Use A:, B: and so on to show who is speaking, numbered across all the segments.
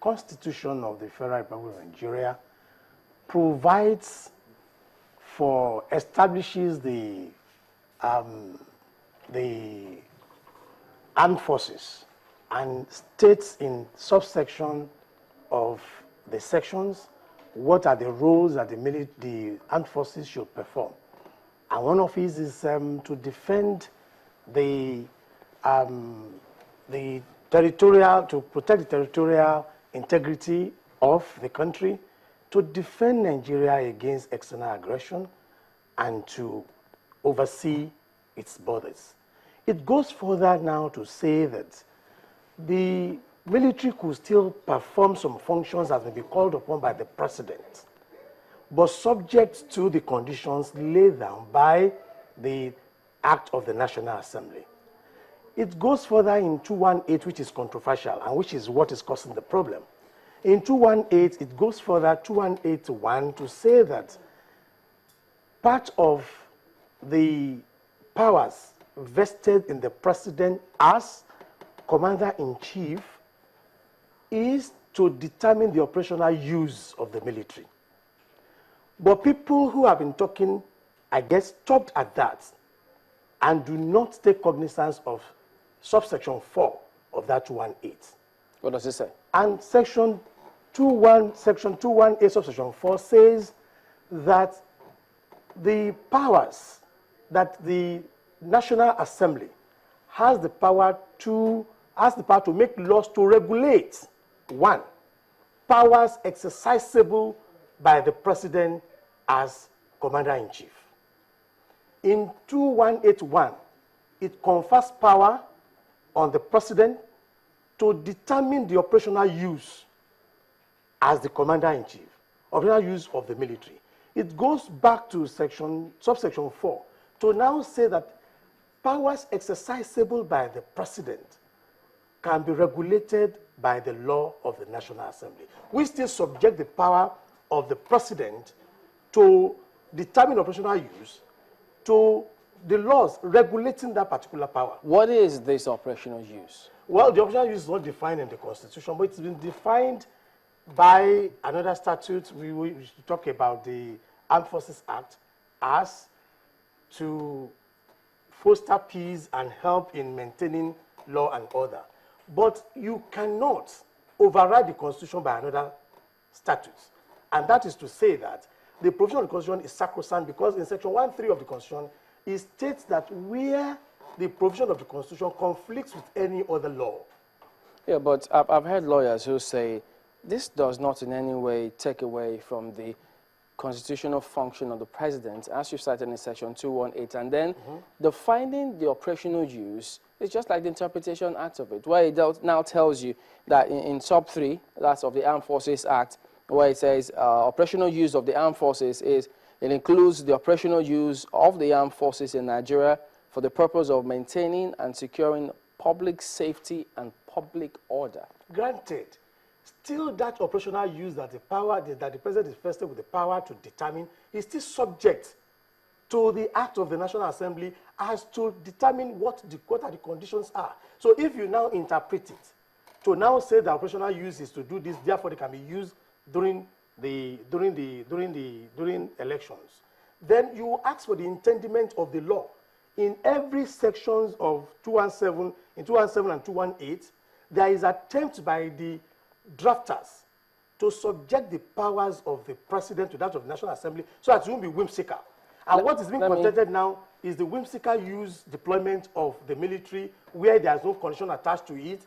A: Constitution of the Federal Republic of Nigeria provides for, establishes the armed forces and states in subsection of the sections what are the roles that the armed forces should perform. And one of these is to defend the territorial, to protect the territorial integrity of the country, to defend Nigeria against external aggression, and to oversee its borders. It goes further now to say that the military could still perform some functions that may be called upon by the president, but subject to the conditions laid down by the Act of the National Assembly. It goes further in 218, which is controversial and which is what is causing the problem. In 218, it goes further, 218.1, to say that part of the powers vested in the president as commander-in-chief is to determine the operational use of the military. But people who have been talking, I guess, stopped at that and do not take cognizance of subsection 4 of that 218.
B: What does it say?
A: And section 218, subsection 4 says that the powers that the National Assembly has the power to make laws to regulate. One, powers exercisable by the president as commander-in-chief. In 2181, it confers power on the president to determine the operational use as the commander-in-chief, operational use of the military. It goes back to subsection 4 to now say that powers exercisable by the president can be regulated by the law of the National Assembly. We still subject the power of the president to determine operational use to the laws regulating that particular power.
B: What is this operational use?
A: Well, the operational use is not defined in the Constitution, but it's been defined by another statute. We talk about the Armed Forces Act as to foster peace and help in maintaining law and order. But you cannot override the Constitution by another statute. And that is to say that the provision of the Constitution is sacrosanct because in section 1.3 of the Constitution, it states that where the provision of the Constitution conflicts with any other law.
B: Yeah, but I've heard lawyers who say this does not in any way take away from the constitutional function of the president, as you cited in section 218, and then defining the operational use is just like the interpretation act of it, where it now tells you that in sub 3, that's of the Armed Forces Act, where it says operational use of the armed forces it includes the operational use of the armed forces in Nigeria for the purpose of maintaining and securing public safety and public order.
A: Granted, still that operational use that the president is vested with the power to determine is still subject to the Act of the National Assembly as to determine what are the conditions are. So if you now interpret it to now say the operational use is to do this, therefore they can be used during elections, then you ask for the intendiment of the law. In every sections of 217, in 217 and 218, there is attempt by the drafters to subject the powers of the president to that of the National Assembly so that it won't be whimsical. And what is being contended now is the whimsical use deployment of the military where there is no condition attached to it.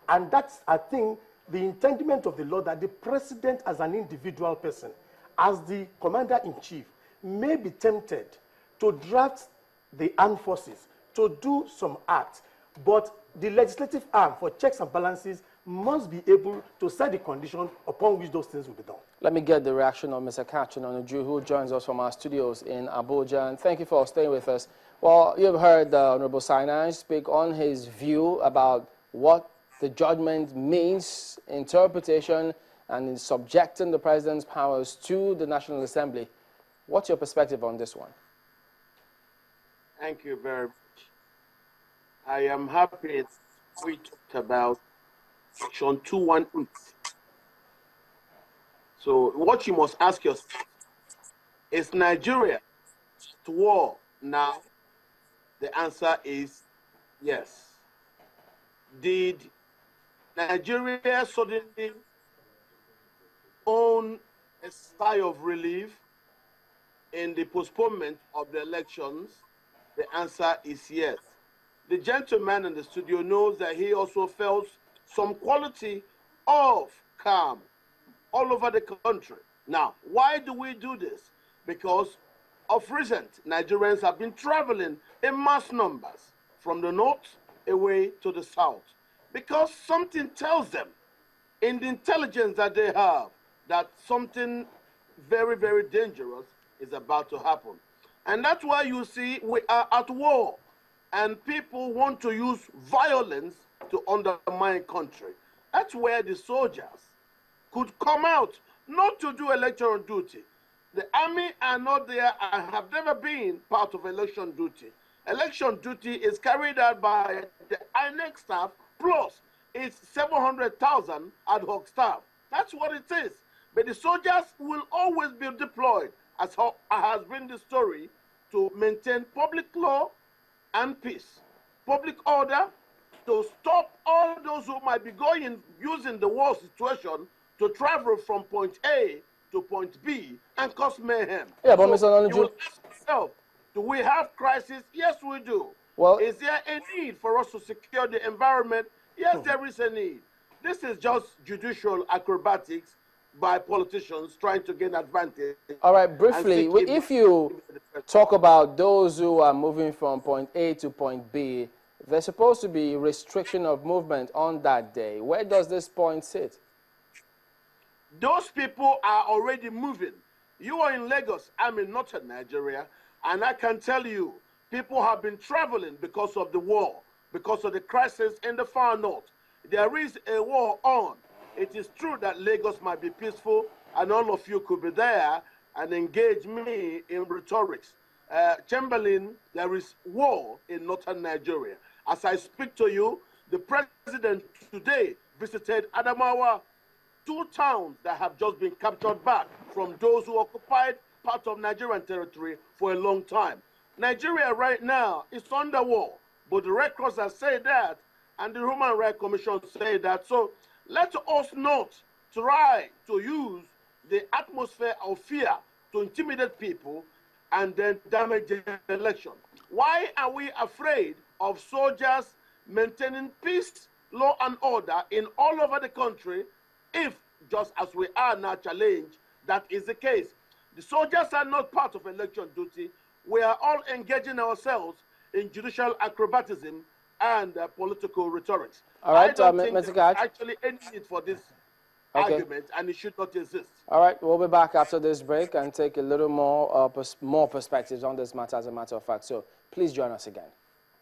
A: And that's, I think, the intendiment of the law that the president as an individual person, as the commander-in-chief, may be tempted to draft the armed forces to do some acts, but the legislative arm for checks and balances must be able to set the condition upon which those things will be done. Let
B: me get the reaction of Mr. Kachin Onuju, who joins us from our studios in Abuja. And thank you for staying with us. Well, you've heard Honorable Sinai speak on his view about what the judgment means, interpretation, and in subjecting the president's powers to the National Assembly. What's your perspective on this one?
C: Thank you very much. I am happy we talked about Section 218 So what you must ask yourself, is Nigeria at war now? The answer is yes. Did Nigeria suddenly own a sigh of relief in the postponement of the elections? The answer is yes. The gentleman in the studio knows that he also felt some quality of calm all over the country. Now, why do we do this? Because of recent, Nigerians have been traveling in mass numbers from the north away to the south because something tells them in the intelligence that they have that something very, very dangerous is about to happen. And that's why you see we are at war and people want to use violence to undermine country. That's where the soldiers could come out not to do electoral duty. The army are not there and have never been part of election duty. Election duty is carried out by the INEC staff plus its 700,000 ad hoc staff. That's what it is. But the soldiers will always be deployed, as has been the story, to maintain public law and peace, public order, to stop all those who might be using the war situation to travel from point A to point B and cause mayhem.
B: Yeah, but
C: so
B: Mr.
C: you will ask yourself, do we have crisis? Yes, we do.
B: Well,
C: is there a need for us to secure the environment? Yes, there is a need. This is just judicial acrobatics by politicians trying to gain advantage.
B: All right, briefly, if you talk about those who are moving from point A to point B, there's supposed to be restriction of movement on that day. Where does this point sit?
C: Those people are already moving. You are in Lagos, I'm in northern Nigeria, and I can tell you, people have been traveling because of the war, because of the crisis in the far north. There is a war on. It is true that Lagos might be peaceful, and all of you could be there and engage me in rhetorics. Chamberlain, there is war in northern Nigeria. As I speak to you, the president today visited Adamawa, two towns that have just been captured back from those who occupied part of Nigerian territory for a long time. Nigeria right now is under war, but the Red Cross has said that, and the Human Rights Commission say that. So let us not try to use the atmosphere of fear to intimidate people and then damage the election. Why are we afraid of soldiers maintaining peace, law, and order in all over the country if, just as we are now challenged, that is the case? The soldiers are not part of election duty. We are all engaging ourselves in judicial acrobatism and political rhetorics.
B: All right,
C: I don't think there's actually any need for this argument, and it should not exist.
B: All right, we'll be back after this break and take a little more perspectives on this matter, as a matter of fact. So please join us again.